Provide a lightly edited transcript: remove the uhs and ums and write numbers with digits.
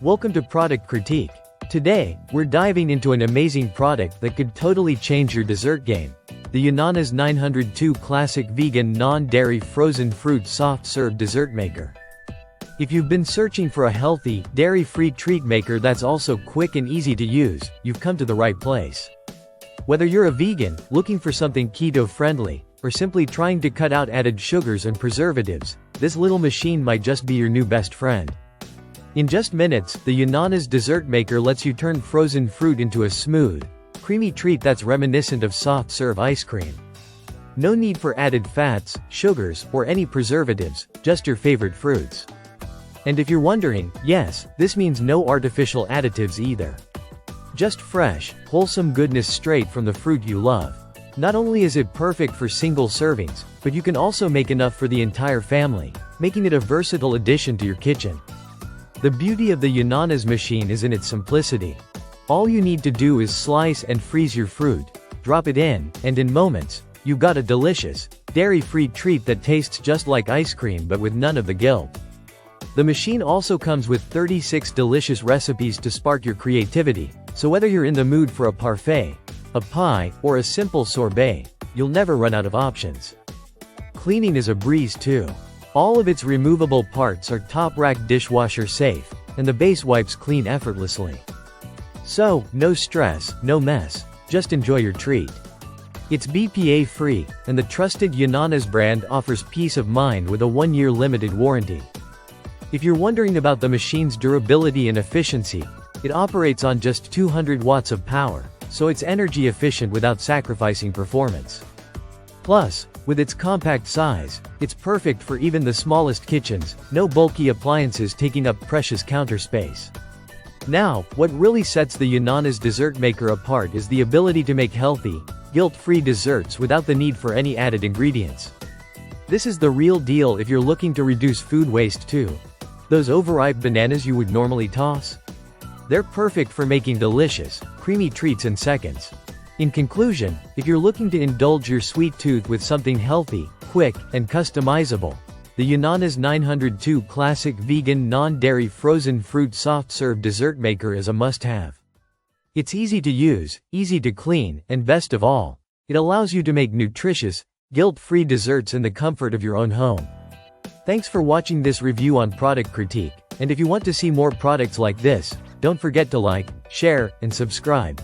Welcome to Product Critique. Today, we're diving into an amazing product that could totally change your dessert game. The Yonanas 902 Classic Vegan Non-Dairy Frozen Fruit Soft Serve Dessert Maker. If you've been searching for a healthy, dairy-free treat maker that's also quick and easy to use, you've come to the right place. Whether you're a vegan, looking for something keto-friendly, or simply trying to cut out added sugars and preservatives, this little machine might just be your new best friend. In just minutes, the Yonanas dessert maker lets you turn frozen fruit into a smooth, creamy treat that's reminiscent of soft-serve ice cream. No need for added fats, sugars, or any preservatives, just your favorite fruits. And if you're wondering, yes, this means no artificial additives either. Just fresh, wholesome goodness straight from the fruit you love. Not only is it perfect for single servings, but you can also make enough for the entire family, making it a versatile addition to your kitchen. The beauty of the Yonanas machine is in its simplicity. All you need to do is slice and freeze your fruit, drop it in, and in moments, you've got a delicious, dairy-free treat that tastes just like ice cream but with none of the guilt. The machine also comes with 36 delicious recipes to spark your creativity, so whether you're in the mood for a parfait, a pie, or a simple sorbet, you'll never run out of options. Cleaning is a breeze too. All of its removable parts are top-rack dishwasher safe, and the base wipes clean effortlessly. So, no stress, no mess, just enjoy your treat. It's BPA-free, and the trusted Yonanas brand offers peace of mind with a 1-year limited warranty. If you're wondering about the machine's durability and efficiency, it operates on just 200 watts of power, so it's energy efficient without sacrificing performance. Plus, with its compact size, it's perfect for even the smallest kitchens, no bulky appliances taking up precious counter space. Now, what really sets the Yonanas dessert maker apart is the ability to make healthy, guilt-free desserts without the need for any added ingredients. This is the real deal if you're looking to reduce food waste too. Those overripe bananas you would normally toss? They're perfect for making delicious, creamy treats in seconds. In conclusion, if you're looking to indulge your sweet tooth with something healthy, quick, and customizable, the Yonanas 902 Classic Vegan Non-Dairy Frozen Fruit Soft Serve Dessert Maker is a must-have. It's easy to use, easy to clean, and best of all, it allows you to make nutritious, guilt-free desserts in the comfort of your own home. Thanks for watching this review on Product Critique, and if you want to see more products like this, don't forget to like, share, and subscribe.